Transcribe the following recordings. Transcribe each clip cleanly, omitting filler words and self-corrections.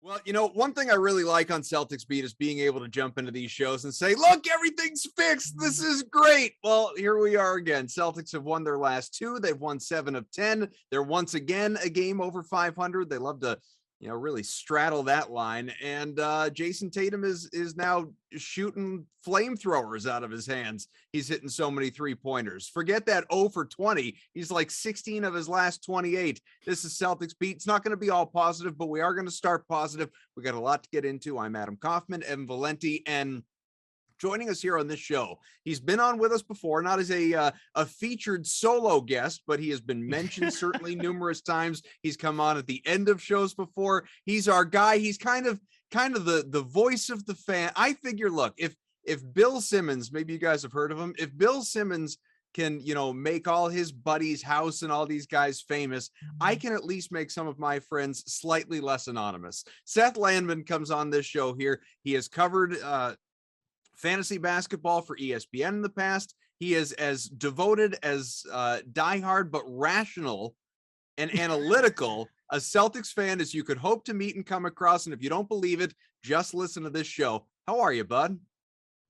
Well, one thing I really like on Celtics Beat is being able to jump into these shows and say, look, everything's fixed. This is great. Well, here we are again. Celtics have won their last two. They've won 7 of 10. They're once again a game over 500. They love to, really straddle that line. And Jayson Tatum is now shooting flamethrowers out of his hands. He's hitting so many 3-pointers. Forget that 0 for 20. He's like 16 of his last 28. This is Celtics Beat. It's not going to be all positive, but we are going to start positive. We got a lot to get into. I'm Adam Kaufman, Evan Valenti, and joining us here on this show, he's been on with us before, not as a featured solo guest, but he has been mentioned certainly numerous times. He's come on at the end of shows before. He's our guy. He's kind of the voice of the fan. I figure, look, if Bill Simmons, maybe you guys have heard of him, if Bill Simmons can, make all his buddies' house and all these guys famous, I can at least make some of my friends slightly less anonymous. Seth Landman comes on this show here. He has covered fantasy basketball for ESPN in the past. He is as devoted as diehard but rational and analytical a Celtics fan as you could hope to meet and come across. And if you don't believe it, just listen to this show. How are you, bud?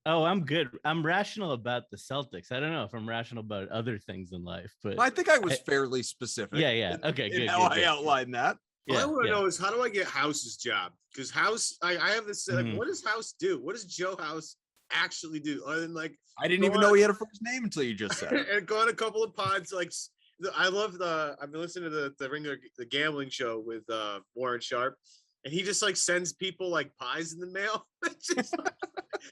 Oh, I'm good. I'm rational about the Celtics. I don't know if I'm rational about other things in life, but I think I was fairly specific. Yeah. Okay, good. How I outlined that. All I want to know is, how do I get House's job? Because House, I have this, what does House do? What does Joe House actually do? Other than I didn't even know he had a first name until you just said it. And go on a couple of pods. I love I've been listening to the Ringer, the gambling show with Warren Sharp, and he just sends people pies in the mail.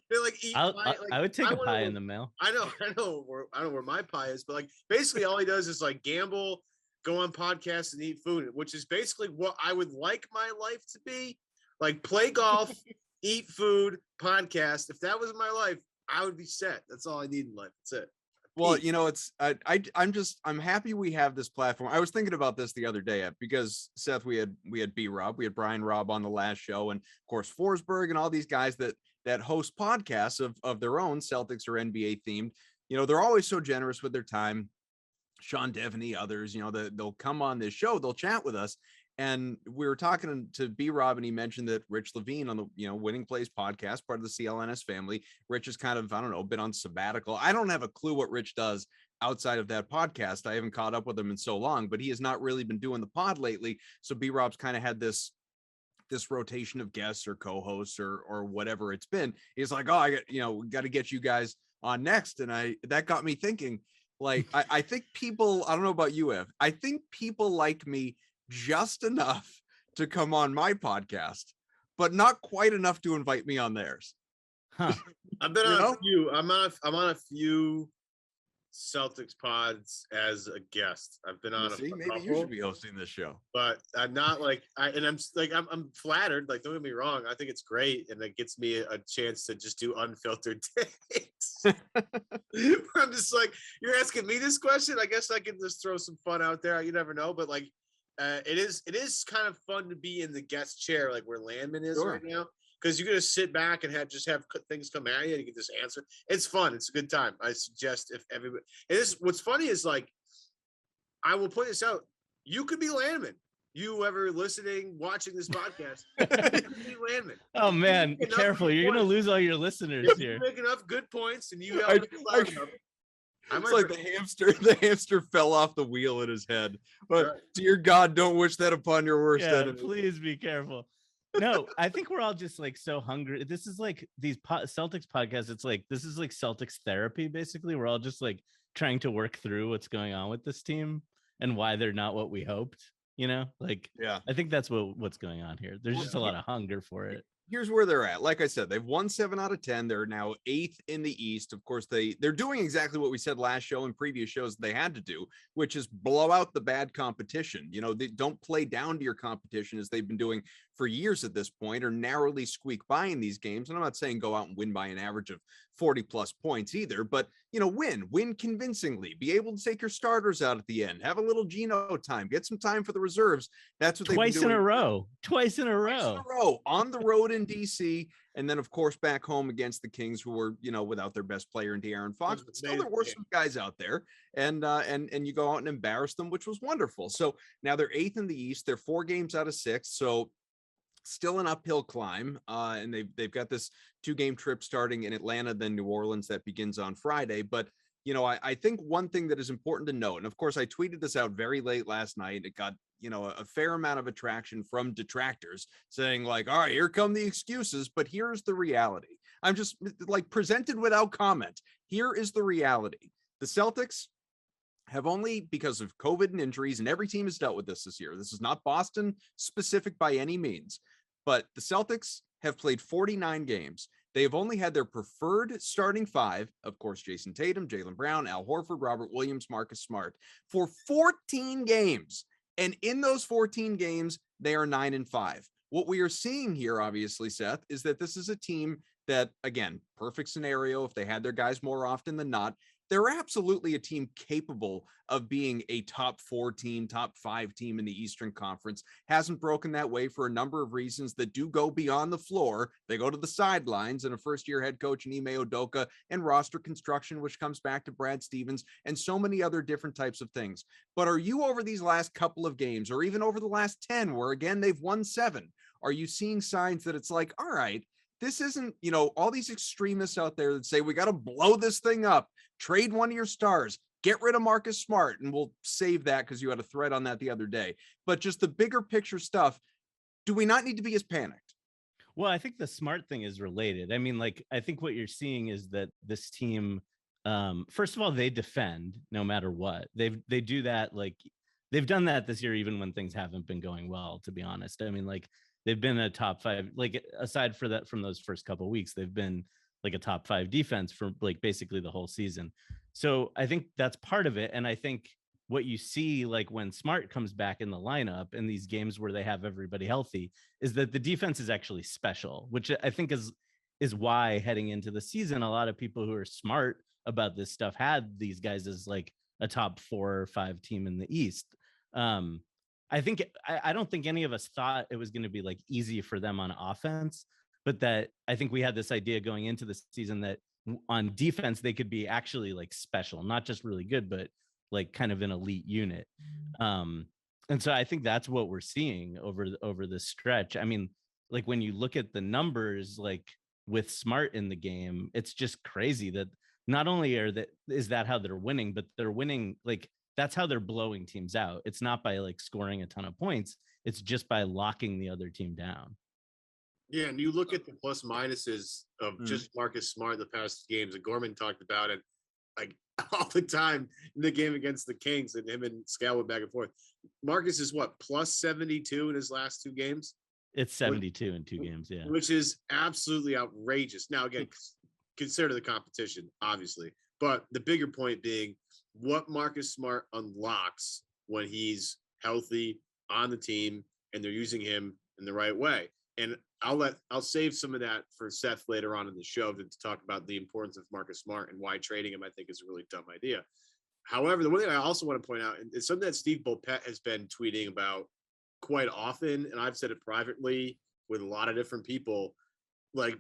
They're eat pie. I would take a pie in the mail. I know where my pie is, but basically all he does is gamble, go on podcasts, and eat food, which is basically what I would like my life to be. Play golf, eat food, podcast. If that was my life, I would be set. That's all I need in life. That's it. Well, it's I'm happy we have this platform. I was thinking about this the other day because Seth, we had B-Rob, we had Brian Robb on the last show, and of course Forsberg and all these guys that host podcasts of their own, Celtics or NBA themed. They're always so generous with their time. Sean Devaney, others, they'll come on this show, they'll chat with us. And we were talking to B-Rob, and he mentioned that Rich Levine on the, Winning Plays podcast, part of the CLNS family. Rich is kind of, been on sabbatical. I don't have a clue what Rich does outside of that podcast. I haven't caught up with him in so long, but he has not really been doing the pod lately. So B-Rob's kind of had this rotation of guests or co-hosts or whatever it's been. He's like, oh, I got, we got to get you guys on next. And that got me thinking, I think people, I don't know about you, Ev, I think people like me just enough to come on my podcast, but not quite enough to invite me on theirs. Huh. I've been on a few. I'm on a few Celtics pods as a guest. I've been on maybe couple, you should be hosting this show. But I'm not I'm flattered. Don't get me wrong. I think it's great, and it gets me a chance to just do unfiltered takes. I'm just you're asking me this question. I guess I can just throw some fun out there. You never know, but it is kind of fun to be in the guest chair, where Landman is right now, because you're gonna sit back and have things come at you, and you can just answer. It's fun. It's a good time. I suggest if everybody. It is. What's funny is I will point this out. You could be Landman. You ever listening, watching this podcast? You could be Landman. Oh man, careful! You're gonna lose all your listeners here. You make enough good points, and you. It's like the hamster fell off the wheel in his head. But dear God, don't wish that upon your worst enemy. Please be careful. No, I think we're all just so hungry. This is these Celtics podcasts. It's this is Celtics therapy, basically. We're all just trying to work through what's going on with this team and why they're not what we hoped. Yeah. I think that's what's going on here. There's just a lot of hunger for it. Here's where they're at. Like I said, they've won 7 out of 10. They're now 8th in the East. Of course, they're doing exactly what we said last show and previous shows they had to do, which is blow out the bad competition. They don't play down to your competition as they've been doing for years at this point, or narrowly squeak by in these games. And I'm not saying go out and win by an average of 40 plus points either, but win convincingly, be able to take your starters out at the end, have a little Geno time, get some time for the reserves. That's what they've been doing. Twice in a row on the road in DC. And then of course back home against the Kings, who were, without their best player in De'Aaron Fox, but still there were some guys out there, and you go out and embarrass them, which was wonderful. So now they're 8th in the East. They're 4 games out of 6. So still an uphill climb, and they've got this 2-game trip starting in Atlanta, then New Orleans that begins on Friday. But I think one thing that is important to note, and of course I tweeted this out very late last night. It got a fair amount of attraction from detractors saying like, all right, here come the excuses, but here's the reality. I'm just like presented without comment. Here is the reality. The Celtics have only, because of COVID and injuries, and every team has dealt with this year. This is not Boston specific by any means, but the Celtics have played 49 games. They have only had their preferred starting 5, of course, Jayson Tatum, Jaylen Brown, Al Horford, Robert Williams, Marcus Smart, for 14 games. And in those 14 games, they are 9-5. What we are seeing here, obviously, Seth, is that this is a team that, again, perfect scenario, if they had their guys more often than not, they're absolutely a team capable of being a top 4 team, top 5 team in the Eastern Conference. Hasn't broken that way for a number of reasons that do go beyond the floor. They go to the sidelines, and a first-year head coach in Ime Udoka, and roster construction, which comes back to Brad Stevens, and so many other different types of things. But are you, over these last couple of games, or even over the last 10, where again they've won 7, are you seeing signs that it's like, all right, this isn't, all these extremists out there that say we got to blow this thing up, trade one of your stars, get rid of Marcus Smart, and we'll save that because you had a thread on that the other day. But just the bigger picture stuff, do we not need to be as panicked? Well, I think the Smart thing is related. I mean, like, I think what you're seeing is that this team, first of all, they defend no matter what. They do that, like, they've done that this year, even when things haven't been going well, to be honest. I mean, like, they've been a top 5, like, aside for that, from those first couple of weeks, they've been like a top 5 defense for like basically the whole season. So I think that's part of it. And I think what you see, like when Smart comes back in the lineup in these games where they have everybody healthy, is that the defense is actually special, which I think is why heading into the season, a lot of people who are smart about this stuff had these guys as like a top 4 or 5 team in the East. I don't think any of us thought it was going to be like easy for them on offense, but that I think we had this idea going into the season that on defense, they could be actually like special, not just really good, but like kind of an elite unit. And so I think that's what we're seeing over this stretch. I mean, like when you look at the numbers, like with Smart in the game, it's just crazy that not only is that how they're winning, but they're winning, like that's how they're blowing teams out. It's not by like scoring a ton of points. It's just by locking the other team down. Yeah, and you look at the plus minuses of just Marcus Smart the past games, and Gorman talked about it like all the time in the game against the Kings, and him and Scal went back and forth. Marcus is what, plus 72 in his last 2 games? It's 72 in 2 games, yeah. Which is absolutely outrageous. Now, again, consider the competition, obviously. But the bigger point being what Marcus Smart unlocks when he's healthy on the team and they're using him in the right way. And I'll save some of that for Seth later on in the show to talk about the importance of Marcus Smart and why trading him, I think, is a really dumb idea. However, the one thing I also want to point out is something that Steve Bulpett has been tweeting about quite often, and I've said it privately with a lot of different people. Like,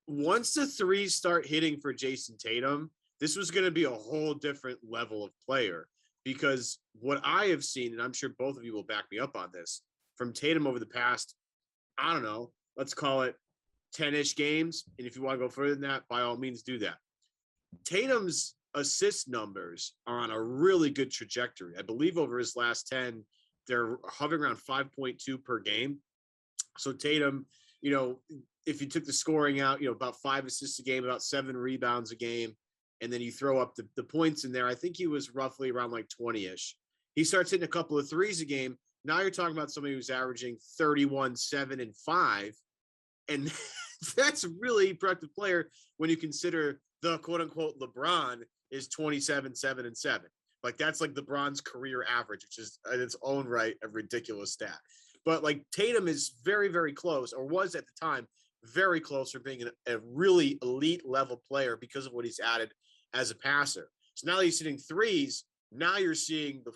once the threes start hitting for Jayson Tatum, this was going to be a whole different level of player, because what I have seen, and I'm sure both of you will back me up on this, from Tatum over the past, I don't know, let's call it 10-ish games. And if you want to go further than that, by all means do that. Tatum's assist numbers are on a really good trajectory. I believe over his last 10, they're hovering around 5.2 per game. So Tatum, if you took the scoring out, about 5 assists a game, about 7 rebounds a game, and then you throw up the points in there, I think he was roughly around like 20-ish. He starts hitting a couple of threes a game. Now you're talking about somebody who's averaging 31, 7, and 5. And that's a really productive player when you consider the quote-unquote LeBron is 27, 7, and 7. Like, that's like LeBron's career average, which is in its own right a ridiculous stat. But like Tatum is very, very close, or was at the time very close for being a really elite level player because of what he's added as a passer. So now that he's hitting threes, now you're seeing the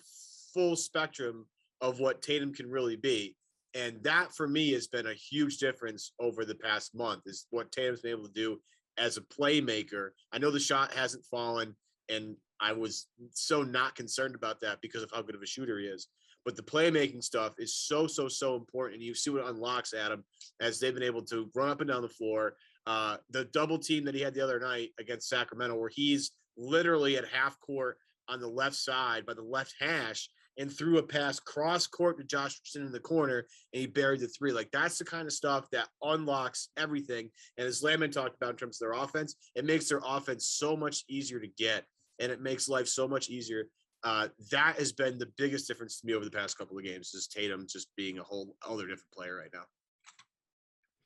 full spectrum of what Tatum can really be. And that for me has been a huge difference over the past month, is what Tatum's been able to do as a playmaker. I know the shot hasn't fallen, and I was so not concerned about that because of how good of a shooter he is. but the playmaking stuff is so important. And you see what it unlocks, Adam, as they've been able to run up and down the floor. The double team that he had the other night against Sacramento, where he's literally at half court on the left side by the left hash and threw a pass cross court to Josh Richardson in the corner, and he buried the three. Like, that's the kind of stuff that unlocks everything. And as Landman talked about in terms of their offense, it makes their offense so much easier to get, and it makes life so much easier. That has been the biggest difference to me over the past couple of games, is Tatum just being a whole other different player right now.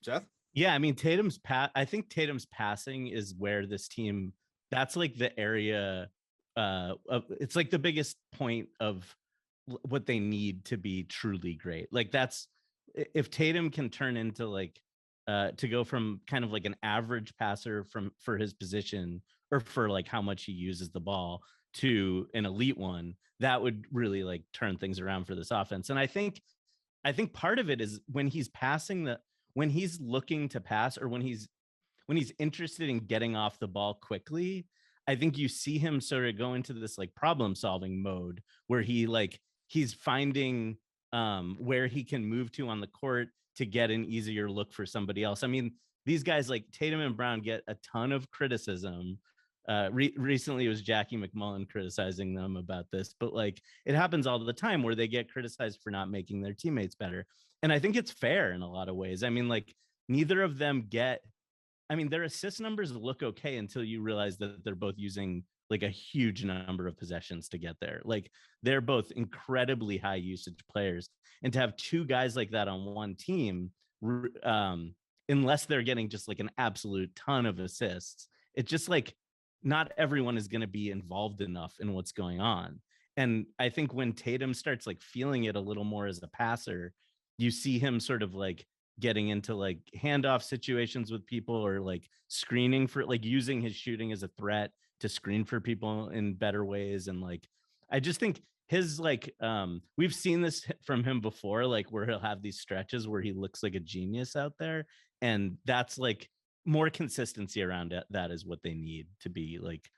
Seth? Yeah, I mean, I think Tatum's passing is where this team, that's like the area it's like the biggest point of what they need to be truly great. Like, that's, if Tatum can turn into like to go from kind of like an average passer for his position, or for like how much he uses the ball, to an elite one, that would really like turn things around for this offense. And I think part of it is when he's when he's looking to pass, or when he's interested in getting off the ball quickly, I think you see him sort of go into this like problem solving mode, where he's finding where he can move to on the court to get an easier look for somebody else. I mean, these guys like Tatum and Brown get a ton of criticism. Recently it was Jackie McMullen criticizing them about this, but like, it happens all the time where they get criticized for not making their teammates better. And I think it's fair in a lot of ways. I mean, like, neither of them their assist numbers look okay until you realize that they're both using like a huge number of possessions to get there. Like, they're both incredibly high usage players. And to have two guys like that on one team, unless they're getting just like an absolute ton of assists, it's just like, not everyone is going to be involved enough in what's going on. And I think when Tatum starts like feeling it a little more as a passer, you see him sort of like getting into like handoff situations with people, or like screening for, like, using his shooting as a threat to screen for people in better ways. And like, I just think his like, we've seen this from him before, like where he'll have these stretches where he looks like a genius out there. And that's like, more consistency around it. That is what they need to be like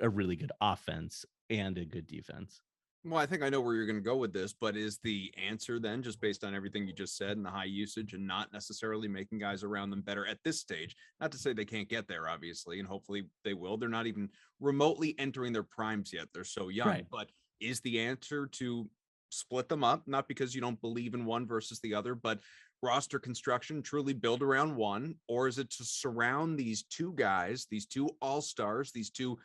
a really good offense and a good defense. Well, I think I know where you're going to go with this, but is the answer then, just based on everything you just said and the high usage and not necessarily making guys around them better at this stage? Not to say they can't get there, obviously, and hopefully they will. They're not even remotely entering their primes yet. They're so young. Right. But is the answer to split them up? Not because you don't believe in one versus the other, but roster construction, truly build around one? Or is it to surround these two guys, these two all-stars, these two,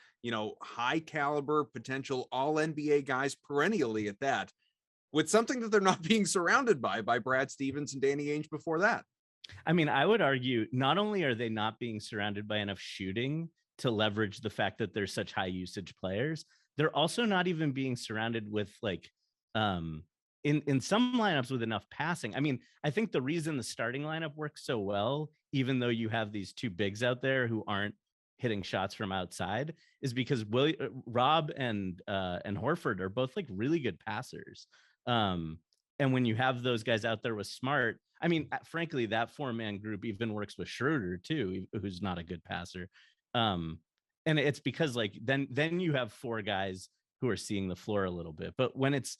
high caliber potential all NBA guys perennially at that, with something that they're not being surrounded by Brad Stevens and Danny Ainge before that? I mean, I would argue not only are they not being surrounded by enough shooting to leverage the fact that they're such high usage players, they're also not even being surrounded with like, in some lineups with enough passing. I mean, I think the reason the starting lineup works so well, even though you have these two bigs out there who aren't hitting shots from outside, is because Rob and Horford are both like really good passers. And when you have those guys out there with Smart, I mean, frankly, that 4-man group even works with Schroeder too, who's not a good passer. And it's because like then you have four guys who are seeing the floor a little bit. But when it's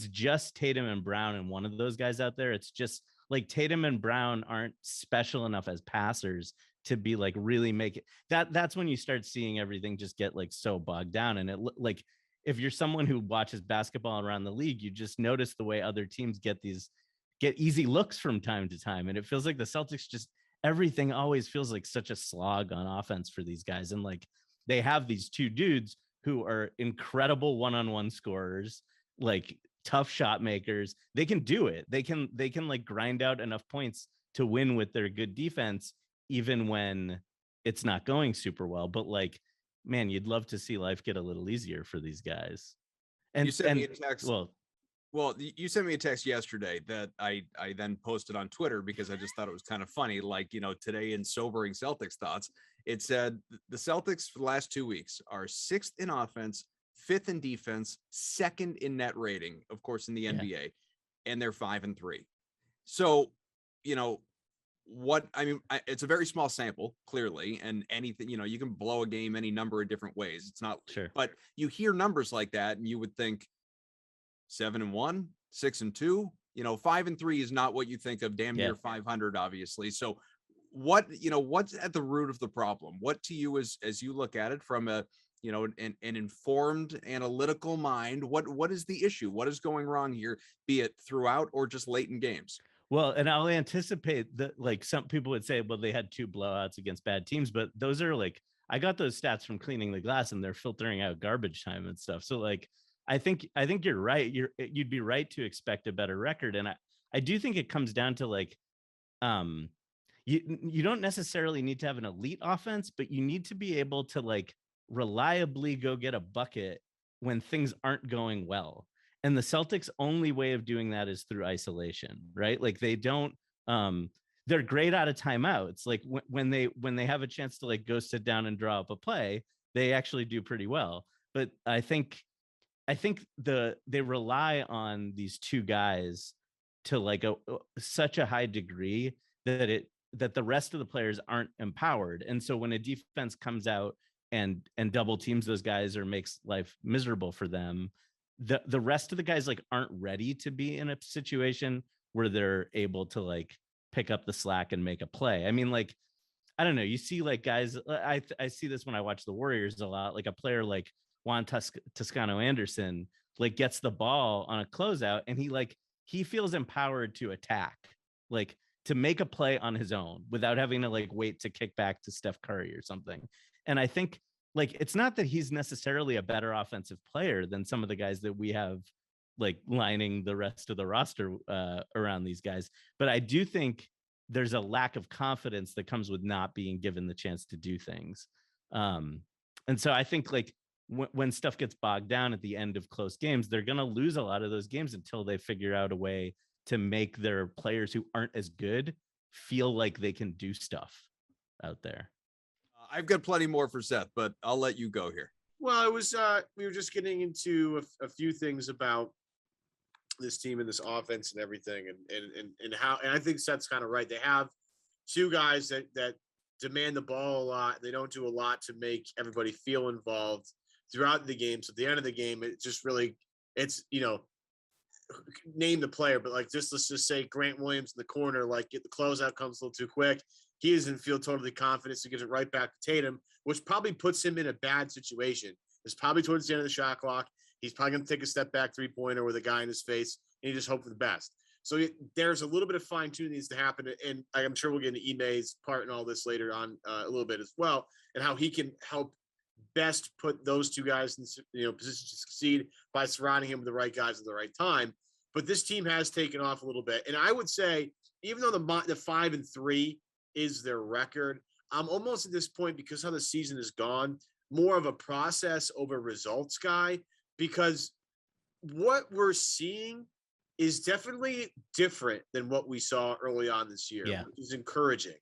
just Tatum and Brown and one of those guys out there, it's just like Tatum and Brown aren't special enough as passers to be like really make it. That's when you start seeing everything just get like so bogged down. And it like, if you're someone who watches basketball around the league, you just notice the way other teams get easy looks from time to time. And it feels like the Celtics just, everything always feels like such a slog on offense for these guys. And like, they have these two dudes who are incredible one-on-one scorers, like tough shot makers. They can do it. They can like grind out enough points to win with their good defense, even when it's not going super well. But like, man, you'd love to see life get a little easier for these guys. And you sent me a text. Well, you sent me a text yesterday that I then posted on Twitter because I just thought it was kind of funny. Like, today in sobering Celtics thoughts, it said the Celtics for the last 2 weeks are 6th in offense, 5th in defense, 2nd in net rating, of course, in the NBA, and they're 5-3. So, it's a very small sample, clearly, and anything, you can blow a game any number of different ways. It's not sure, but you hear numbers like that and you would think 7-1, 6-2. 5-3 is not what you think of damn near 500, obviously. So what's at the root of the problem? What to you as you look at it from an informed analytical mind, what is the issue? What is going wrong here, be it throughout or just late in games? Well, and I'll anticipate that like some people would say, well, they had 2 blowouts against bad teams, but those are like, I got those stats from cleaning the glass and they're filtering out garbage time and stuff. So like, I think you're right. You'd be right to expect a better record. And I do think it comes down to like, you don't necessarily need to have an elite offense, but you need to be able to like reliably go get a bucket when things aren't going well. And the Celtics' only way of doing that is through isolation, right? Like they don't, they're great out of timeouts. Like when they have a chance to like go sit down and draw up a play, they actually do pretty well. But I think they rely on these 2 guys to like such a high degree that the rest of the players aren't empowered. And so when a defense comes out and double teams those guys or makes life miserable for them, the rest of the guys like aren't ready to be in a situation where they're able to like pick up the slack and make a play. I mean, like, I don't know. You see like guys, I see this when I watch the Warriors a lot, like a player like Juan Toscano Anderson, like gets the ball on a closeout and he feels empowered to attack, like to make a play on his own without having to like wait to kick back to Steph Curry or something. And I think like, it's not that he's necessarily a better offensive player than some of the guys that we have like lining the rest of the roster around these guys. But I do think there's a lack of confidence that comes with not being given the chance to do things. And so I think like when stuff gets bogged down at the end of close games, they're going to lose a lot of those games until they figure out a way to make their players who aren't as good feel like they can do stuff out there. I've got plenty more for Seth, but I'll let you go here. Well, it was we were just getting into a few things about this team and this offense and everything, and how, and I think Seth's kind of right. They have 2 guys that demand the ball a lot. They don't do a lot to make everybody feel involved throughout the game. So at the end of the game, it just really, it's, name the player, but like let's just say Grant Williams in the corner, like get the closeout comes a little too quick. He doesn't feel totally confident, so he gives it right back to Tatum, which probably puts him in a bad situation. It's probably towards the end of the shot clock. He's probably going to take a step back 3-pointer with a guy in his face, and you just hope for the best. So there's a little bit of fine-tuning needs to happen, and I'm sure we'll get into Ime's part and all this later on a little bit as well, and how he can help best put those 2 guys in positions to succeed by surrounding him with the right guys at the right time. But this team has taken off a little bit, and I would say even though the 5-3 is their record, I'm almost at this point, because how the season has gone, more of a process over results guy, because what we're seeing is definitely different than what we saw early on this year, which is encouraging.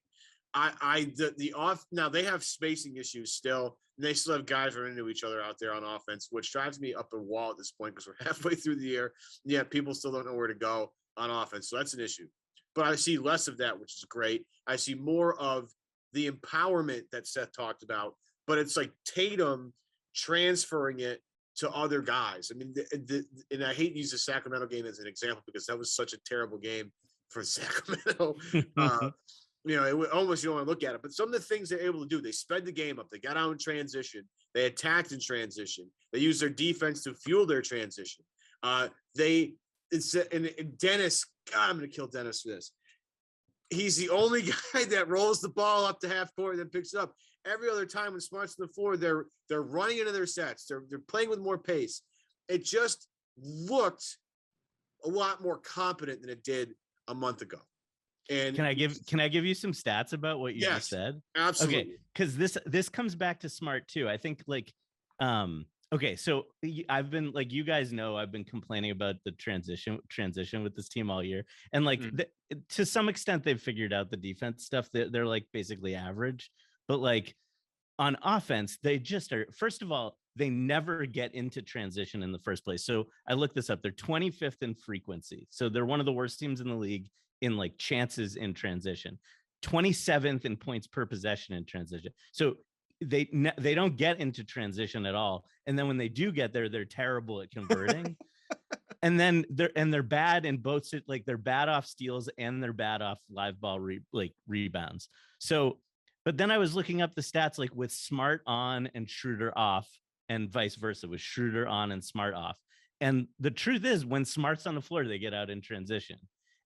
Now they have spacing issues still, and they still have guys running into each other out there on offense, which drives me up a wall at this point because we're halfway through the year. Yeah, people still don't know where to go on offense, so that's an issue. But I see less of that, which is great. I see more of the empowerment that Seth talked about, but it's like Tatum transferring it to other guys. I mean, and I hate to use the Sacramento game as an example because that was such a terrible game for Sacramento. Almost you don't want to look at it, but some of the things they're able to do, they sped the game up. They got out in transition. They attacked in transition. They used their defense to fuel their transition. Dennis, God, I'm going to kill Dennis for this. He's the only guy that rolls the ball up to half court and then picks it up. Every other time when Smart's on the floor, they're running into their sets. They're playing with more pace. It just looked a lot more competent than it did a month ago. And can I give you some stats about what you just said? Absolutely. Okay, because this comes back to Smart too. I think okay, so I've been, like, you guys know, I've been complaining about the transition with this team all year, and like to some extent they've figured out the defense stuff. They're like basically average, but like on offense they just are. First of all, they never get into transition in the first place. So I looked this up. They're 25th in frequency, so they're one of the worst teams in the league in like chances in transition, 27th in points per possession in transition. So they don't get into transition at all. And then when they do get there, they're terrible at converting. And then they're bad in both, like they're bad off steals and they're bad off live ball rebounds. So, but then I was looking up the stats like with Smart on and Schroeder off, and vice versa with Schroeder on and Smart off. And the truth is, when Smart's on the floor, they get out in transition.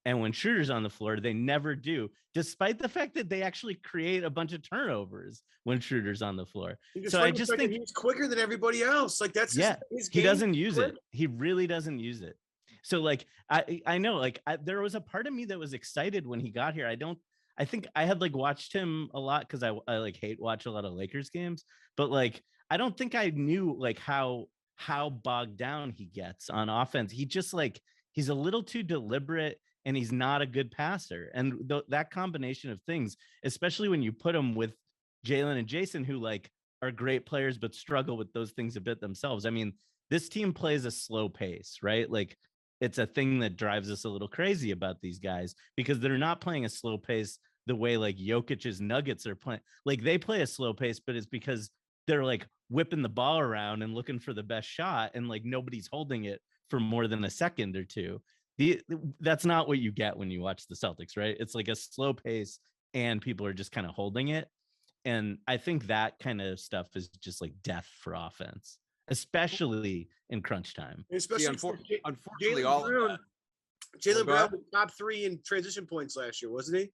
And when Schroeder's on the floor, they never do, despite the fact that they actually create a bunch of turnovers when Schroeder's on the floor. So I just think he's quicker than everybody else. Like that's his he game. doesn't use it. He really doesn't use it. So like I know like there was a part of me that was excited when he got here. I think I had like watched him a lot because I like hate watch a lot of Lakers games, but like I don't think I knew like how bogged down he gets on offense. He just like he's a little too deliberate and he's not a good passer. And that combination of things, especially when you put him with Jaylen and Jayson, who like are great players but struggle with those things a bit themselves. I mean, this team plays a slow pace, right? Like it's a thing that drives us a little crazy about these guys because they're not playing a slow pace the way like Jokic's Nuggets are playing. Like they play a slow pace, but it's because they're like whipping the ball around and looking for the best shot, and like nobody's holding it for more than a second or two. That's not what you get when you watch the Celtics, right? It's like a slow pace and people are just kind of holding it. And I think that kind of stuff is just like death for offense, especially in crunch time. Especially unfortunately, all of that. Jaylen Brown was top 3 in transition points last year, wasn't he?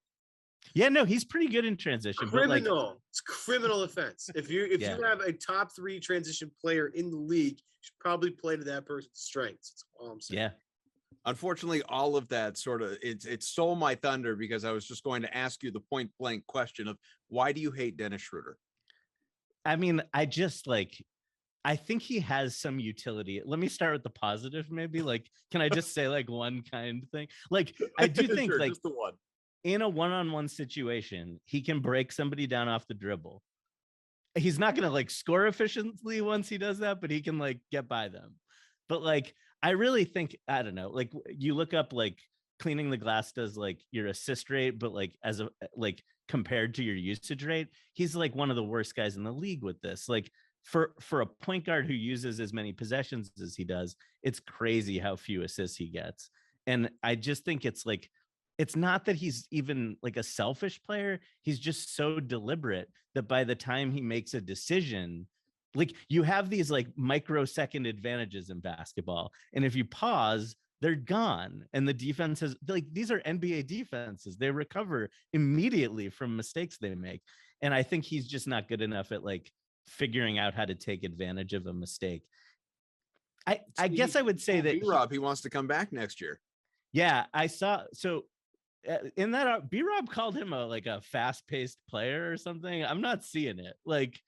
Yeah, no, he's pretty good in transition. Criminal. But like, it's criminal offense. If you have a top 3 transition player in the league, you should probably play to that person's strengths. That's all I'm saying. Yeah. Unfortunately, all of that sort of it stole my thunder because I was just going to ask you the point blank question of why do you hate Dennis Schroeder? I mean, I think he has some utility. Let me start with the positive, maybe. Like, can I just say like one kind thing? Like, I do think sure, like just the one. In a one-on-one situation, he can break somebody down off the dribble. He's not going to like score efficiently once he does that, but he can like get by them. But like, I really think, I don't know, like you look up like cleaning the glass does like your assist rate, but like as a, like compared to your usage rate, he's like one of the worst guys in the league with this. Like for a point guard who uses as many possessions as he does, it's crazy how few assists he gets. And I just think it's like, it's not that he's even like a selfish player. He's just so deliberate that by the time he makes a decision, like you have these like microsecond advantages in basketball. And if you pause, they're gone. And the defense has like, these are NBA defenses. They recover immediately from mistakes they make. And I think he's just not good enough at like figuring out how to take advantage of a mistake. I guess I would say that B-Rob, he wants to come back next year. Yeah, I saw. So in that B-Rob called him a fast-paced player or something. I'm not seeing it. Like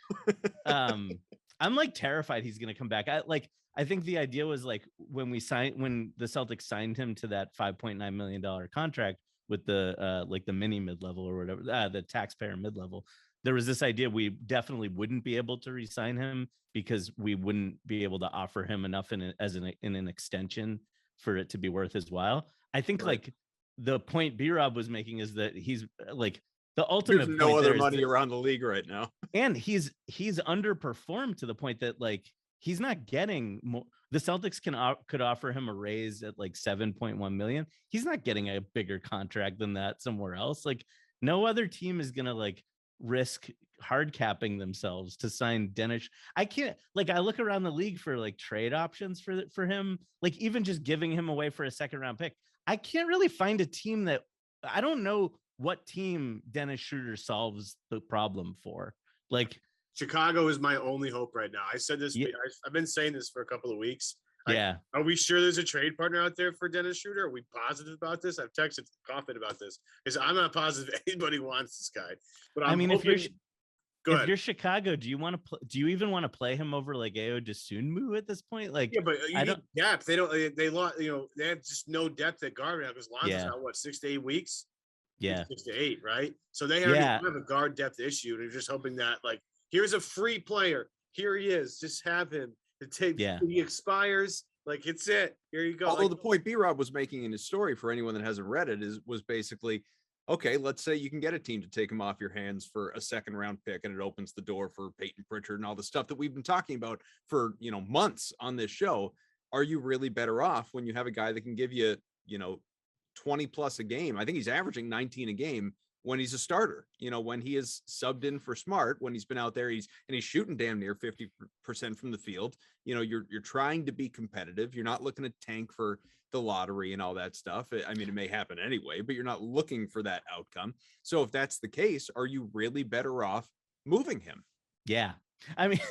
I'm like terrified he's gonna come back. I think the idea was like when the Celtics signed him to that $5.9 million contract with the like the mini mid-level or whatever, the taxpayer mid-level, there was this idea we definitely wouldn't be able to re-sign him because we wouldn't be able to offer him enough in an extension for it to be worth his while. I think like the point B-Rob was making is that he's like the ultimate. There's no other money around the league right now, and he's underperformed to the point that like he's not getting more. The Celtics could offer him a raise at like 7.1 million. He's not getting a bigger contract than that somewhere else. Like no other team is gonna like risk hard capping themselves to sign Dennis. I can't, like, I look around the league for like trade options for him, like even just giving him away for a second round pick. I can't really find a team that, I don't know what team Dennis Schroeder solves the problem for. Like Chicago is my only hope right now. I said this, I've been saying this for a couple of weeks. Yeah. Are we sure there's a trade partner out there for Dennis Schroeder? Are we positive about this? I've texted Coffin about this because I'm not positive anybody wants this guy. But I mean, if you're Chicago, do you even want to play him over like Ayo Dosunmu at this point? Like, yeah, but you need depth. They lost, they have just no depth at guard now because Lonzo's out, what, 6 to 8 weeks? Yeah. 6 to 8, right? So they already have a guard depth issue. They're just hoping that, like, here's a free player. Here he is. Just have him. He expires. Like, it's it. Here you go. Although the point B-Rob was making in his story, for anyone that hasn't read it, was basically, okay, let's say you can get a team to take him off your hands for a second round pick, and it opens the door for Peyton Pritchard and all the stuff that we've been talking about for months on this show. are you really better off when you have a guy that can give you, 20 plus a game? I think he's averaging 19 a game when he's a starter, when he is subbed in for Smart, when he's been out there, he's shooting damn near 50% from the field. You're trying to be competitive. You're not looking to tank for the lottery and all that stuff. I mean, it may happen anyway, but you're not looking for that outcome. So if that's the case, are you really better off moving him? Yeah. I mean,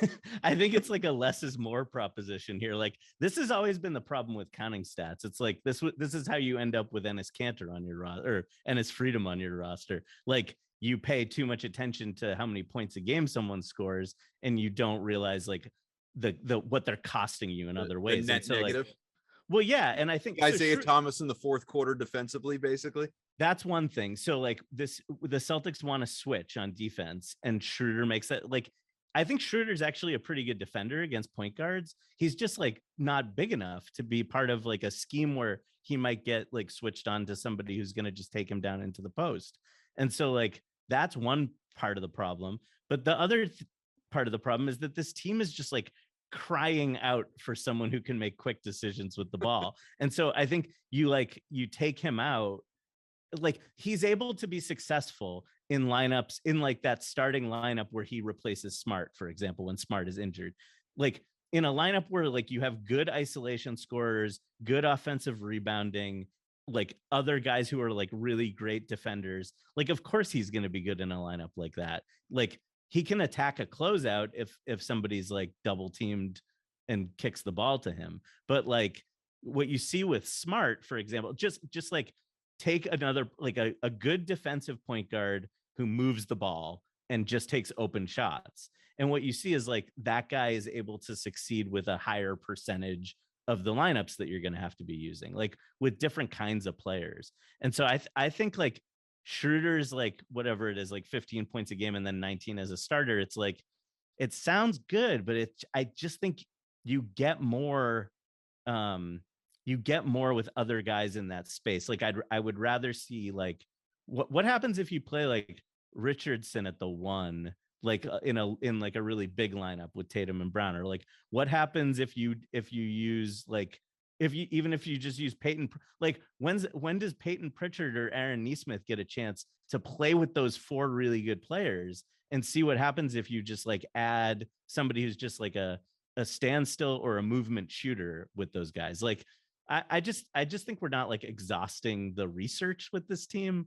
I think it's like a less is more proposition here. Like, this has always been the problem with counting stats. It's like this is how you end up with Ennis Cantor on your roster, or Ennis Freedom on your roster. Like, you pay too much attention to how many points a game someone scores, and you don't realize like the what they're costing you in other ways. The net negative. Like, well, yeah, and I think Isaiah Thomas in the fourth quarter defensively, basically. That's one thing. So like the Celtics want to switch on defense, and Schroeder makes that. Like, I think Schroeder's actually a pretty good defender against point guards. He's just like not big enough to be part of like a scheme where he might get like switched on to somebody who's going to just take him down into the post. And so like that's one part of the problem. But the other part of the problem is that this team is just like crying out for someone who can make quick decisions with the ball. And so I think you take him out, like he's able to be successful in lineups, in like that starting lineup where he replaces Smart, for example, when Smart is injured. Like in a lineup where like you have good isolation scorers, good offensive rebounding, like other guys who are like really great defenders. Like, of course he's going to be good in a lineup like that. Like, he can attack a closeout if somebody's like double teamed and kicks the ball to him. But like what you see with Smart, for example, just like take another, like a good defensive point guard who moves the ball and just takes open shots. And what you see is like that guy is able to succeed with a higher percentage of the lineups that you're going to have to be using, like with different kinds of players. And so I think like Schroeder's like whatever it is, like 15 points a game and then 19 as a starter. It's like, it sounds good, but I just think you get more with other guys in that space. Like I would rather see like what happens if you play like Richardson at the one, like in like a really big lineup with Tatum and Brown, or like what happens if you use like if you just use Peyton, like when does Peyton Pritchard or Aaron Nesmith get a chance to play with those four really good players and see what happens if you just like add somebody who's just like a standstill or a movement shooter with those guys? Like I just think we're not like exhausting the research with this team.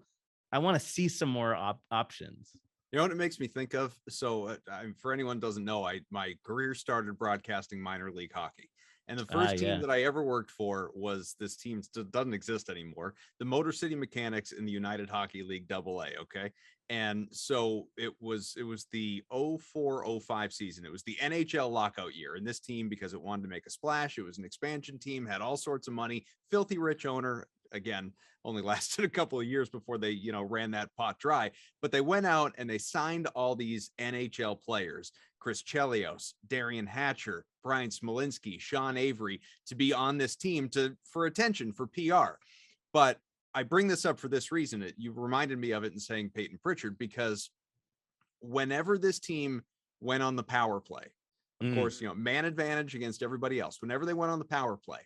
I want to see some more options. You know what it makes me think of? So for anyone who doesn't know, my career started broadcasting minor league hockey. And the first team that I ever worked for was this team doesn't exist anymore, the Motor City Mechanics in the United Hockey League AA. Okay. And so it was the 04-05 season. It was the NHL lockout year. And this team, because it wanted to make a splash, it was an expansion team, had all sorts of money, filthy rich owner. Again, only lasted a couple of years before they, ran that pot dry. But they went out and they signed all these NHL players, Chris Chelios, Darian Hatcher, Brian Smolinski, Sean Avery, to be on this team for attention, for PR. But I bring this up for this reason. You reminded me of it in saying Peyton Pritchard, because whenever this team went on the power play, of course, man advantage against everybody else. Whenever they went on the power play,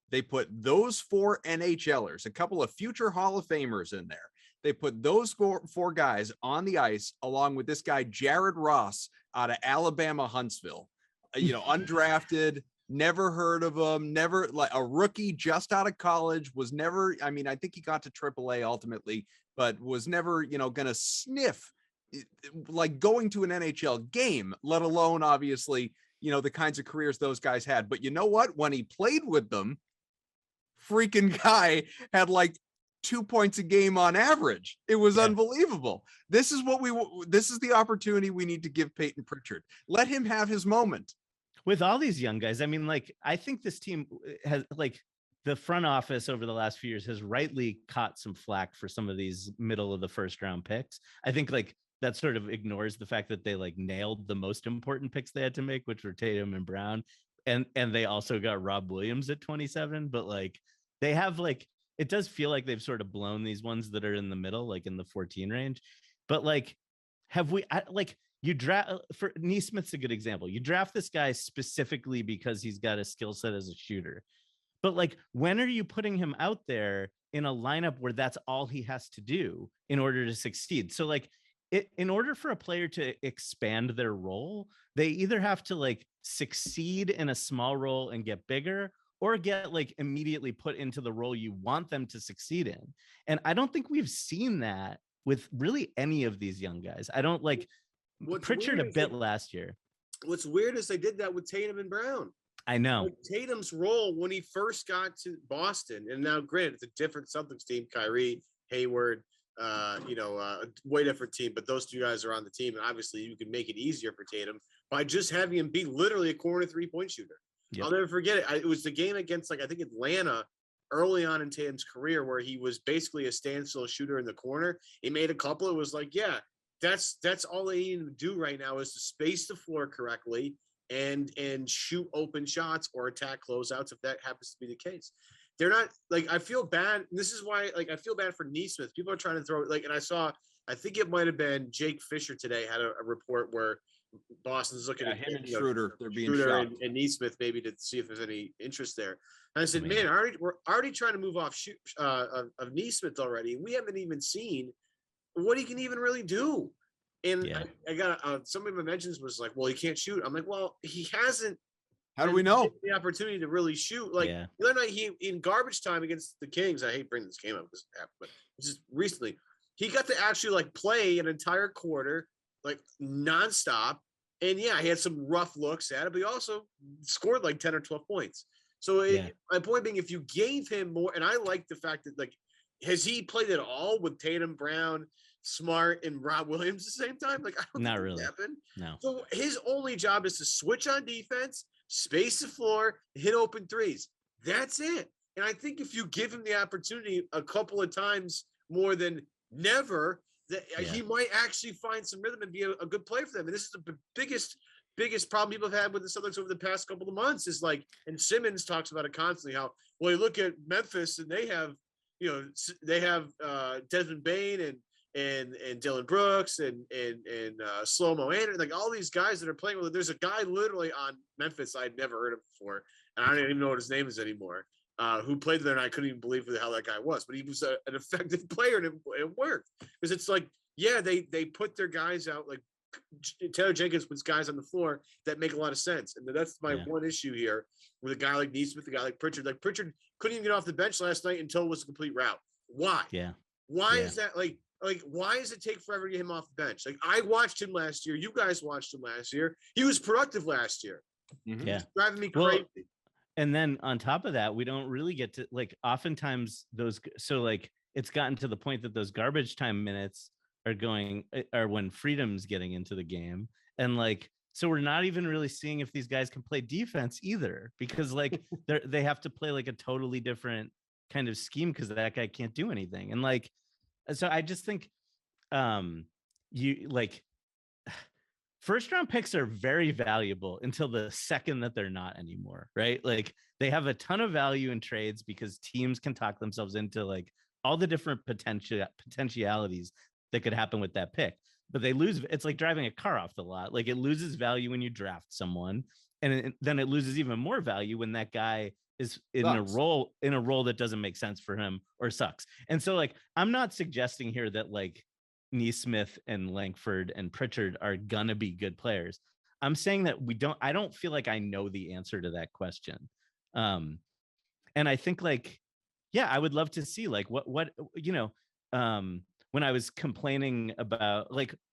they put those four NHLers, a couple of future Hall of Famers in there. They put those four guys on the ice along with this guy, Jared Ross, out of Alabama, Huntsville, undrafted, never heard of him, never, like a rookie just out of college, was never, I mean, I think he got to AAA ultimately, but was never, going to sniff like going to an NHL game, let alone obviously, the kinds of careers those guys had. But you know what? When he played with them, freaking guy had like 2 points a game on average. It was unbelievable. This is the opportunity we need to give Peyton Pritchard. Let him have his moment. With all these young guys, I mean, like, I think this team has, like, the front office over the last few years has rightly caught some flack for some of these middle of the first round picks. I think like that sort of ignores the fact that they like nailed the most important picks they had to make, which were Tatum and Brown. And they also got Rob Williams at 27, but like they have like, it does feel like they've sort of blown these ones that are in the middle, like in the 14 range. But like, have we like, you draft for Neesmith's a good example. You draft this guy specifically because he's got a skill set as a shooter. But like, when are you putting him out there in a lineup where that's all he has to do in order to succeed? So like, in order for a player to expand their role, they either have to like succeed in a small role and get bigger, or get like immediately put into the role you want them to succeed in. And I don't think we've seen that with really any of these young guys. I don't like Pritchard a bit last year. What's weird is they did that with Tatum and Brown. I know. Like Tatum's role when he first got to Boston, and now granted, it's a different Celtics team, Kyrie, Hayward, way different team, but those two guys are on the team, and obviously you can make it easier for Tatum by just having him be literally a corner 3-point shooter. Yep. I'll never forget it. It was the game against, like, I think Atlanta early on in Tatum's career where he was basically a standstill shooter in the corner. He made a couple. It was like, yeah, that's all they need to do right now is to space the floor correctly and shoot open shots or attack closeouts if that happens to be the case. They're not like, I feel bad. This is why, like, I feel bad for Neesmith. People are trying to throw like, and I think it might have been Jake Fisher today had a report where Boston's looking at him and Schroeder. They're being Schroeder shopped. and Neesmith maybe to see if there's any interest there. And I said, man, we're already trying to move off of Neesmith already. We haven't even seen what he can even really do. And yeah. I got some of my mentions was like, well, he can't shoot. I'm like, well, he hasn't. How do we know the opportunity to really shoot? Like the other night, he in garbage time against the Kings. I hate bringing this game up, but just recently, he got to actually like play an entire quarter, like nonstop. And yeah, he had some rough looks at it, but he also scored like 10 or 12 points. So my point being, if you gave him more, and I like the fact that like, has he played at all with Tatum, Brown, Smart, and Rob Williams at the same time? Like, I don't Not think really. Happened. No. So his only job is to switch on defense, space the floor, hit open threes. That's it. And I think if you give him the opportunity a couple of times more than never, that he might actually find some rhythm and be a good player for them. And this is the biggest problem people have had with the Celtics over the past couple of months is like, and Simmons talks about it constantly, how, well, you look at Memphis and they have Desmond Bane and Dylan Brooks and Slow-Mo Anderson, like all these guys that are playing with it. There's a guy literally on Memphis I'd never heard of before, and I don't even know what his name is anymore, who played there, and I couldn't even believe who the hell that guy was, but he was an effective player, and it worked. Because it's like, yeah, they put their guys out, like Taylor Jenkins puts guys on the floor that make a lot of sense. And that's my one issue here with a guy like Neesmith, a guy like Pritchard. Like Pritchard couldn't even get off the bench last night until it was a complete rout. Why? Yeah. Why is that? Like, why does it take forever to get him off the bench? Like, I watched him last year. You guys watched him last year. He was productive last year. Mm-hmm. Yeah. It's driving me crazy. Well, and then on top of that, we don't really get to, like, oftentimes it's gotten to the point that those garbage time minutes are when Freedom's getting into the game. And like, so we're not even really seeing if these guys can play defense either, because like they have to play like a totally different kind of scheme because that guy can't do anything. And like, so I just think first round picks are very valuable until the second that they're not anymore, right? Like they have a ton of value in trades because teams can talk themselves into like all the different potentialities that could happen with that pick, but they lose. It's like driving a car off the lot. Like it loses value when you draft someone, and then it loses even more value when that guy is in a role that doesn't make sense for him or sucks. And so like, I'm not suggesting here that like Neesmith and Langford and Pritchard are gonna be good players. I'm saying that I don't feel like I know the answer to that question. And I think like, yeah, I would love to see like what when I was complaining about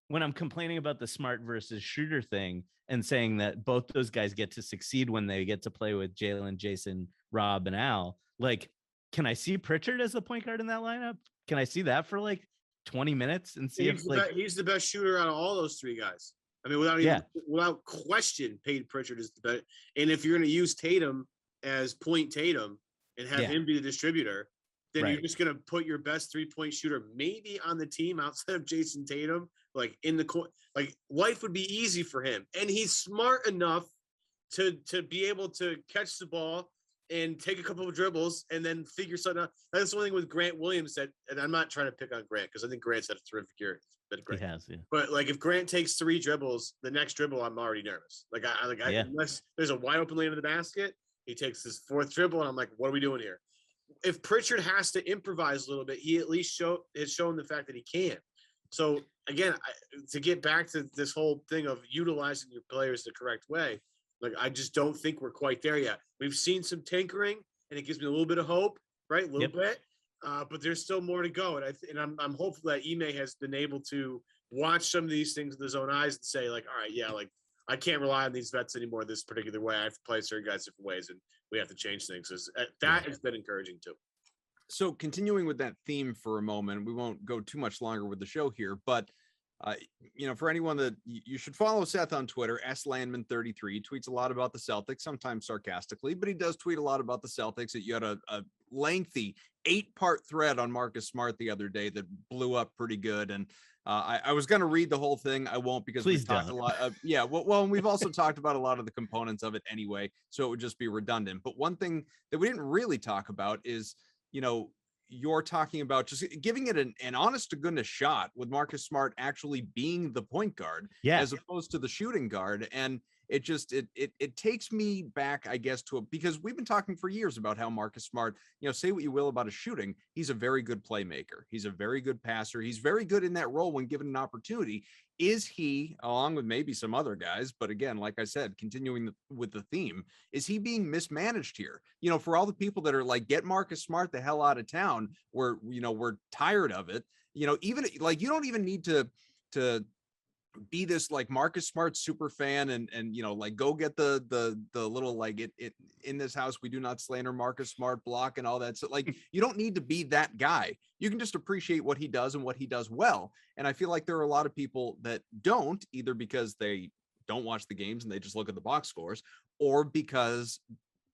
when I'm complaining about the Smart versus Schroeder thing and saying that both those guys get to succeed when they get to play with Jaylen, Jayson, Rob, and Al, like, can I see Pritchard as the point guard in that lineup? Can I see that for like 20 minutes and see he's the best shooter out of all those three guys? I mean, without question, Peyton Pritchard is the best. And if you're going to use Tatum as point Tatum and have him be the distributor, then you're just going to put your best 3-point shooter maybe on the team outside of Jayson Tatum, like in the court. Like life would be easy for him. And he's smart enough to be able to catch the ball and take a couple of dribbles and then figure something out. That's the one thing with Grant Williams that, and I'm not trying to pick on Grant because I think Grant's had a terrific year. It's been great. He has, yeah. But like if Grant takes 3 dribbles, the next dribble, I'm already nervous. Unless there's a wide open lane in the basket, he takes his 4th dribble, and I'm like, what are we doing here? If Pritchard has to improvise a little bit, he at least has shown the fact that he can. So again, to get back to this whole thing of utilizing your players the correct way, like I just don't think we're quite there yet. We've seen some tinkering, and it gives me a little bit of hope, right? A little bit, but there's still more to go. And I'm hopeful that Ime has been able to watch some of these things with his own eyes and say, like, all right, yeah, like I can't rely on these vets anymore this particular way. I have to play certain guys different ways, and we have to change things. So that has been encouraging too. So continuing with that theme for a moment, we won't go too much longer with the show here, but for anyone that you should follow Seth on Twitter, Landman33, tweets a lot about the Celtics, sometimes sarcastically, but he does tweet a lot about the Celtics. That you had a lengthy 8-part thread on Marcus Smart the other day that blew up pretty good. And I was going to read the whole thing. I won't, because we've talked a lot. And we've also talked about a lot of the components of it anyway, so it would just be redundant. But one thing that we didn't really talk about is, you're talking about just giving it an honest to goodness shot with Marcus Smart actually being the point guard, as opposed to the shooting guard. And it just, it takes me back, I guess, because we've been talking for years about how Marcus Smart, say what you will about his shooting, he's a very good playmaker. He's a very good passer. He's very good in that role when given an opportunity. Is he, along with maybe some other guys, but again, like I said, continuing with the theme, is he being mismanaged here? For all the people that are like, get Marcus Smart the hell out of town, we're tired of it. Even like, you don't even need to be this like Marcus Smart super fan and like go get the little like it in this house we do not slander Marcus Smart block and all that. So like, you don't need to be that guy. You can just appreciate what he does and what he does well. And I feel like there are a lot of people that don't, either because they don't watch the games and they just look at the box scores, or because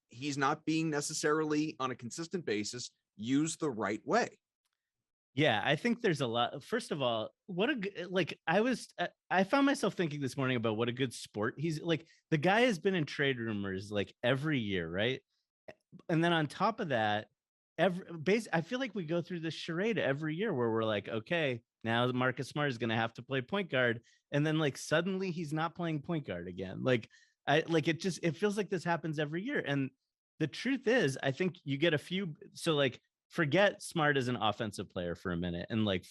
he's not being necessarily on a consistent basis used the right way. Yeah, I think there's a lot. First of all, I found myself thinking this morning about what a good sport he's like. The guy has been in trade rumors like every year, right? And then on top of that, I feel like we go through this charade every year where we're like, okay, now Marcus Smart is going to have to play point guard, and then like suddenly he's not playing point guard again. It feels like this happens every year. And the truth is, I think you get a few. So like, forget Smart as an offensive player for a minute, and like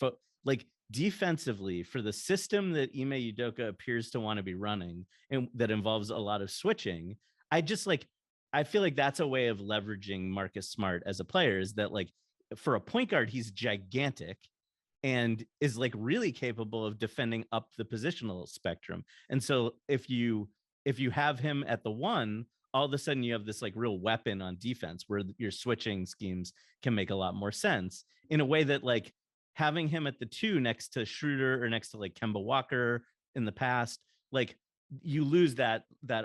defensively, for the system that Ime Udoka appears to want to be running and that involves a lot of switching, I feel like that's a way of leveraging Marcus Smart as a player, is that like for a point guard, he's gigantic and is like really capable of defending up the positional spectrum. And so if you have him at the 1, all of a sudden you have this like real weapon on defense where your switching schemes can make a lot more sense, in a way that like having him at the 2 next to Schroeder or next to like Kemba Walker in the past, like you lose that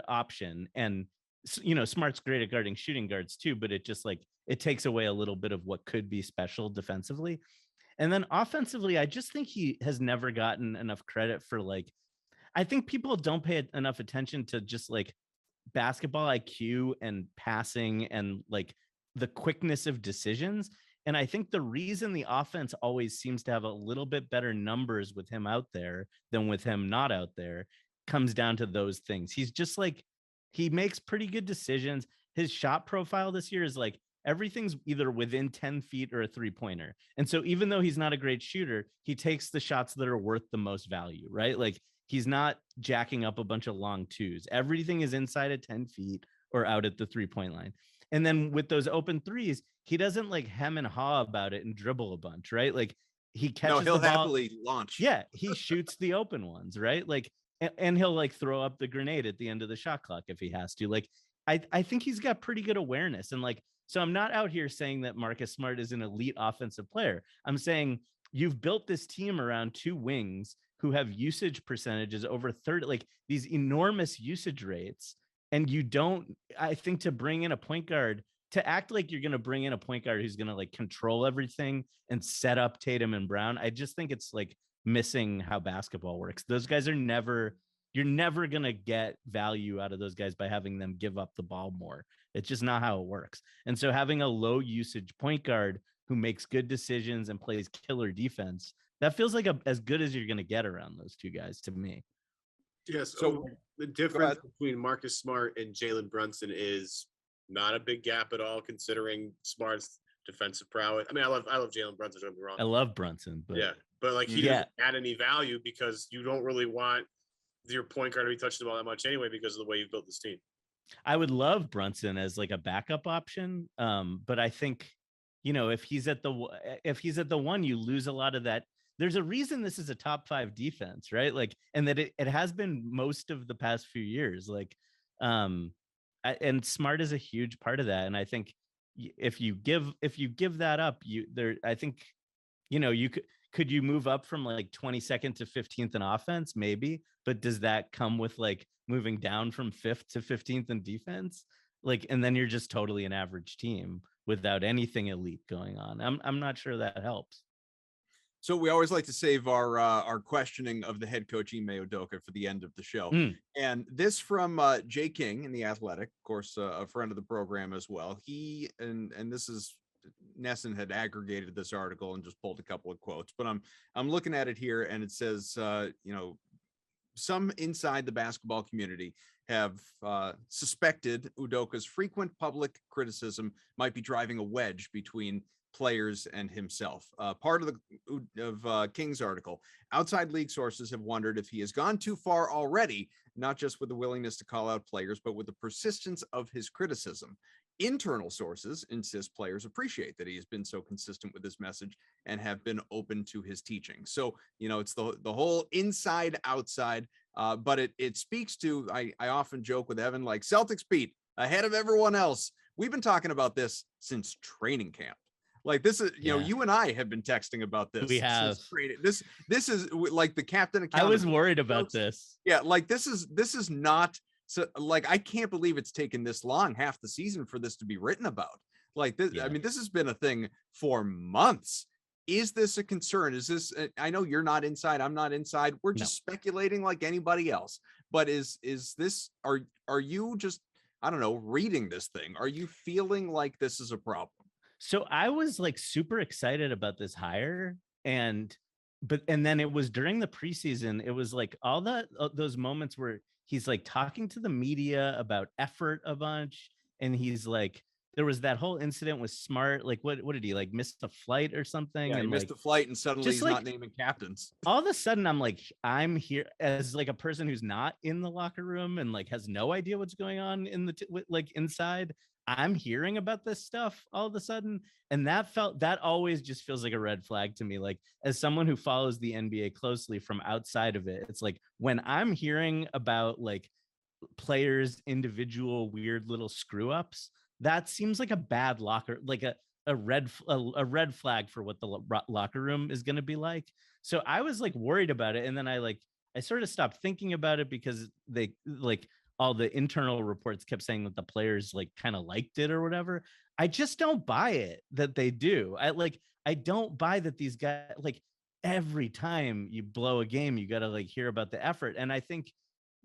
option. And Smart's great at guarding shooting guards too, but it just like, it takes away a little bit of what could be special defensively. And then offensively, I just think he has never gotten enough credit for like, I think people don't pay enough attention to just like basketball IQ and passing and like the quickness of decisions. And I think the reason the offense always seems to have a little bit better numbers with him out there than with him not out there comes down to those things. He's just like, he makes pretty good decisions. His shot profile this year is like everything's either within 10 feet or a 3-pointer. And so even though he's not a great shooter, he takes the shots that are worth the most value, right? Like he's not jacking up a bunch of long 2s. Everything is inside of 10 feet or out at the 3-point line. And then with those open 3s, he doesn't like hem and haw about it and dribble a bunch, right? Like he catches he'll the ball. happily launch. Yeah, he shoots the open ones, right? Like, and he'll like throw up the grenade at the end of the shot clock if he has to. Like, I think he's got pretty good awareness. And like, so I'm not out here saying that Marcus Smart is an elite offensive player. I'm saying you've built this team around 2 wings who have usage percentages over 30, like these enormous usage rates. And you don't, I think, to bring in a point guard, to act like you're going to bring in a point guard who's going to like control everything and set up Tatum and Brown, I just think it's like missing how basketball works. Those guys are you're never going to get value out of those guys by having them give up the ball more. It's just not how it works. And so having a low usage point guard who makes good decisions and plays killer defense, that feels like as good as you're going to get around those two guys to me. Yes. So The difference between Marcus Smart and Jalen Brunson is not a big gap at all, considering Smart's defensive prowess. I mean, I love Jalen Brunson. Don't get me wrong. I love Brunson, but but like he doesn't add any value because you don't really want your point guard to be touching the ball that much anyway because of the way you've built this team. I would love Brunson as like a backup option, but I think if he's at the one, you lose a lot of that. There's a reason this is a top 5 defense, right? Like, and that it has been most of the past few years. Like, and Smart is a huge part of that. And I think if you give that up, I think, could you move up from like 22nd to 15th in offense? Maybe, but does that come with like moving down from 5th to 15th in defense? Like, and then you're just totally an average team without anything elite going on. I'm not sure that helps. So we always like to save our questioning of the head coach Ime Udoka for the end of the show. And this from Jay King in The Athletic, of course, a friend of the program as well. He and this is Nesson had aggregated this article and just pulled a couple of quotes, but I'm looking at it here and it says, some inside the basketball community have suspected Udoka's frequent public criticism might be driving a wedge between players and himself. Part of King's article, outside league sources have wondered if he has gone too far already, not just with the willingness to call out players, but with the persistence of his criticism. Internal sources insist players appreciate that he has been so consistent with his message and have been open to his teaching. So, it's the whole inside outside, but it speaks to, I often joke with Evan, like Celtics Beat ahead of everyone else. We've been talking about this since training camp. Like this is, you and I have been texting about this. We have. This is like the captain. I was worried about this. Yeah, like this is not so. Like I can't believe it's taken this long, half the season, for this to be written about. Like this, I mean, this has been a thing for months. Is this a concern? Is this? I know you're not inside. I'm not inside. We're just speculating like anybody else. But is this? Are you just? I don't know. Reading this thing, are you feeling like this is a problem? So I was like super excited about this hire, and then it was during the preseason. It was like all those moments where he's like talking to the media about effort a bunch, and he's like, there was that whole incident with Smart. Like, what did he like miss a flight or something? Yeah, and he missed a flight, and suddenly he's not naming captains. All of a sudden, I'm like, I'm here as like a person who's not in the locker room and like has no idea what's going on in the like inside. I'm hearing about this stuff all of a sudden. And that always just feels like a red flag to me. Like, as someone who follows the NBA closely from outside of it, it's like when I'm hearing about like players' individual weird little screw ups, that seems like a bad locker, like a red flag for what the locker room is going to be like. So I was like worried about it. And then I sort of stopped thinking about it because they like, all the internal reports kept saying that the players like kind of liked it or whatever. I just don't buy it that they do. I don't buy that these guys, like, every time you blow a game, you got to like hear about the effort. And I think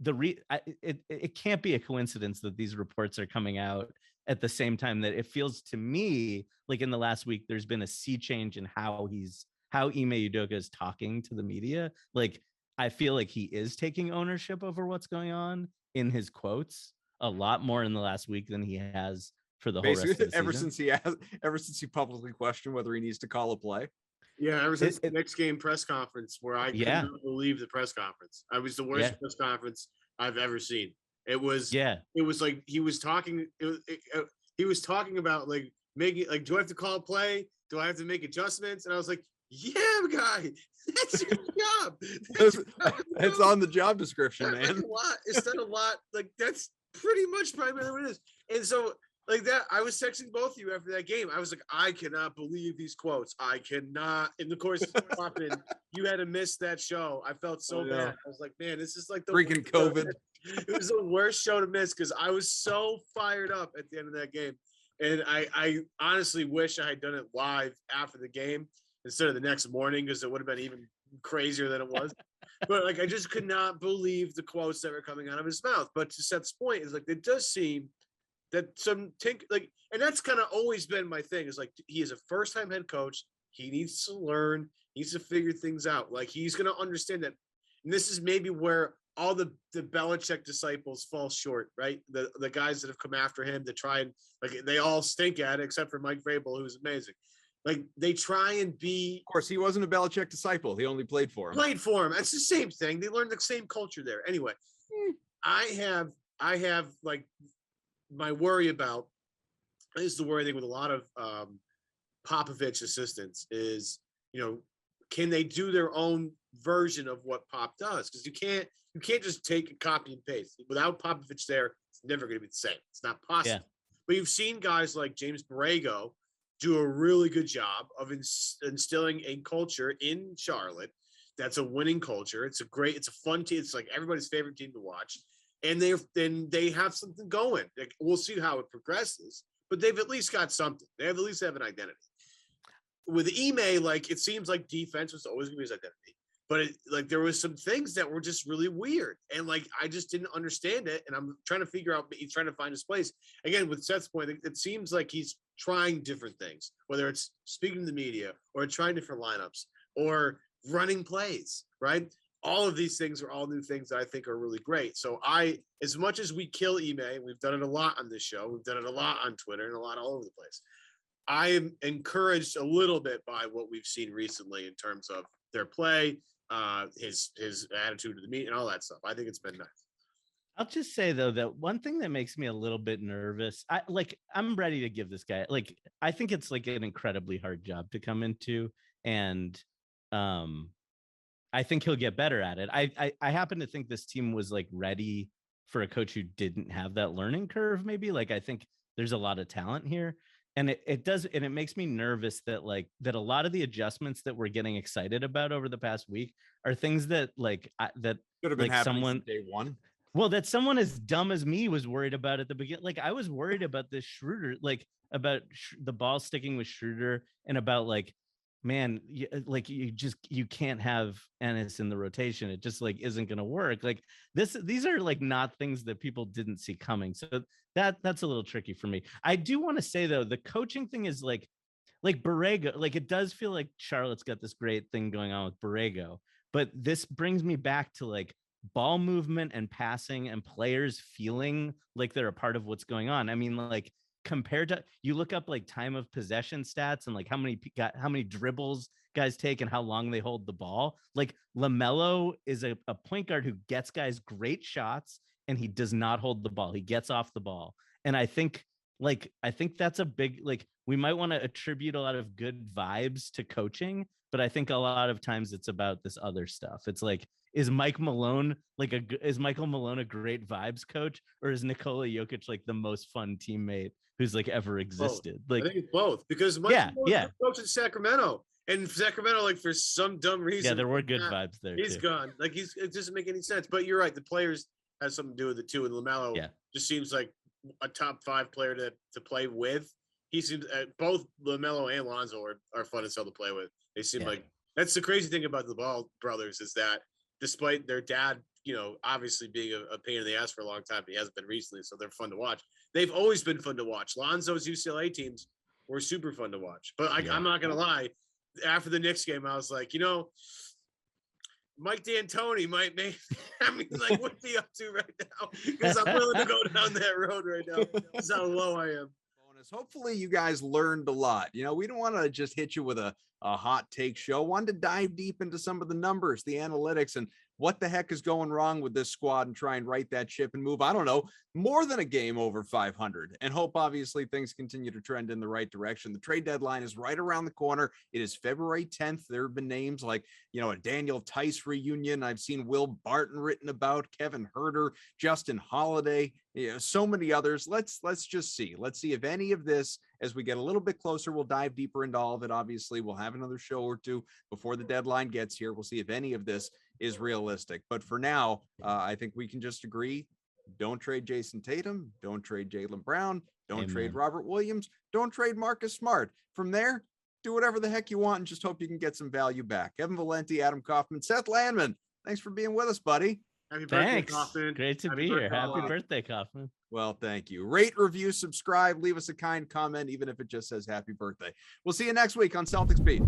it can't be a coincidence that these reports are coming out at the same time that it feels to me like in the last week, there's been a sea change in how Ime Udoka is talking to the media. Like, I feel like he is taking ownership over what's going on in his quotes a lot more in the last week than he has for the whole rest of the season. ever since he publicly questioned whether he needs to call a play. Yeah, ever since the next game press conference where I couldn't believe the press conference. I was the worst press conference I've ever seen. It was like he was talking about like making, like, do I have to call a play? Do I have to make adjustments? And I was like, yeah, guy, that's your job. It's on the job description, man. It's not a lot. Like, that's pretty much primarily what it is. And so, like that, I was texting both of you after that game. I was like, I cannot believe these quotes. I cannot. In the course of talking, you had to miss that show. I felt so bad. I was like, man, this is like the freaking COVID. It was the worst show to miss because I was so fired up at the end of that game. And I honestly wish I had done it live after the game instead of the next morning, because it would have been even crazier than it was. But like, I just could not believe the quotes that were coming out of his mouth. But to Seth's point, is like, it does seem that some like, and that's kind of always been my thing. Is like he is a first-time head coach. He needs to learn. He needs to figure things out. Like he's going to understand that. And this is maybe where all the Belichick disciples fall short, right? The guys that have come after him to try and like they all stink at it, except for Mike Vrabel, who's amazing. Like they try and be. Of course, he wasn't a Belichick disciple. He only played for him. It's the same thing. They learned the same culture there. Anyway, I have like my worry about is the worry thing with a lot of Popovich assistants is, can they do their own version of what Pop does? Because you can't just take a copy and paste. Without Popovich there, it's never going to be the same. It's not possible. Yeah. But you've seen guys like James Borrego do a really good job of instilling a culture in Charlotte that's a winning culture. It's a fun team. It's like everybody's favorite team to watch. And they have something going. Like, we'll see how it progresses, but they've at least got something. They at least have an identity. With Ime, like it seems like defense was always going to be his identity, but there was some things that were just really weird, and like I just didn't understand it. And I'm trying to figure out. He's trying to find his place again. With Seth's point, it seems like he's trying different things, whether it's speaking to the media or trying different lineups or running plays. Right? All of these things are all new things that I think are really great. So as much as we kill Ime, we've done it a lot on this show. We've done it a lot on Twitter and a lot all over the place. I am encouraged a little bit by what we've seen recently in terms of their play, his attitude to the meet and all that stuff. I think it's been nice. I'll just say though, that one thing that makes me a little bit nervous, I'm ready to give this guy, I think it's like an incredibly hard job to come into. And I think he'll get better at it. I happen to think this team was like ready for a coach who didn't have that learning curve. Maybe I think there's a lot of talent here. And it makes me nervous that a lot of the adjustments that we're getting excited about over the past week are things that that could have been happening from day one. Well, that someone as dumb as me was worried about at the beginning. I was worried about this Schroeder, about the ball sticking with Schroeder, and about man, you can't have Ennis in the rotation. It just isn't going to work. These are not things that people didn't see coming. So that's a little tricky for me. I do want to say though, the coaching thing is like Borrego, it does feel like Charlotte's got this great thing going on with Borrego, but this brings me back to ball movement and passing and players feeling like they're a part of what's going on. I mean, compared to, you look up time of possession stats and how many dribbles guys take and how long they hold the ball. LaMelo is a point guard who gets guys great shots and he does not hold the ball. He gets off the ball. And I think that's a big, we might want to attribute a lot of good vibes to coaching, but I think a lot of times it's about this other stuff. It's is Michael Malone a great vibes coach, or is Nikola Jokic the most fun teammate who's ever existed? I think it's both, because Michael Malone coached in Sacramento, and Sacramento, for some dumb reason, yeah, there were good vibes there. He's gone. It doesn't make any sense. But you're right. The players has something to do with it too. And LaMelo just seems like a top 5 player to play with. He seems both LaMelo and Lonzo are fun as hell to play with. They seem like that's the crazy thing about the Ball brothers is that despite their dad, obviously being a pain in the ass for a long time, he hasn't been recently, so they're fun to watch. They've always been fun to watch. Lonzo's UCLA teams were super fun to watch. But I'm not going to lie. After the Knicks game, I was like, Mike D'Antoni might make, what's he up to right now? Because I'm willing to go down that road right now. That's how low I am. Hopefully you guys learned a lot. We don't want to just hit you with a hot take show. Wanted to dive deep into some of the numbers, the analytics, and what the heck is going wrong with this squad and try and right that ship and move, I don't know, more than a game over 500, and hope obviously things continue to trend in the right direction. The trade deadline is right around the corner. It is February 10th. There have been names like, a Daniel Tice reunion. I've seen Will Barton written about, Kevin Herter, Justin Holiday, so many others. Let's just see. Let's see if any of this, as we get a little bit closer, we'll dive deeper into all of it. Obviously, we'll have another show or two before the deadline gets here. We'll see if any of this is realistic. But for now, I think we can just agree, don't trade Jayson Tatum, don't trade Jaylen Brown, don't trade Robert Williams, don't trade Marcus Smart. From there, do whatever the heck you want and just hope you can get some value back. Kevin Valenti, Adam Kaufman, Seth Landman, thanks for being with us, buddy. Happy birthday, Thanks. Kaufman. Great to Happy be here. birthday, Happy Kaufman. birthday, Kaufman. Well, thank you. Rate, review, subscribe, leave us a kind comment, even if it just says happy birthday. We'll see you next week on Celtics Beat.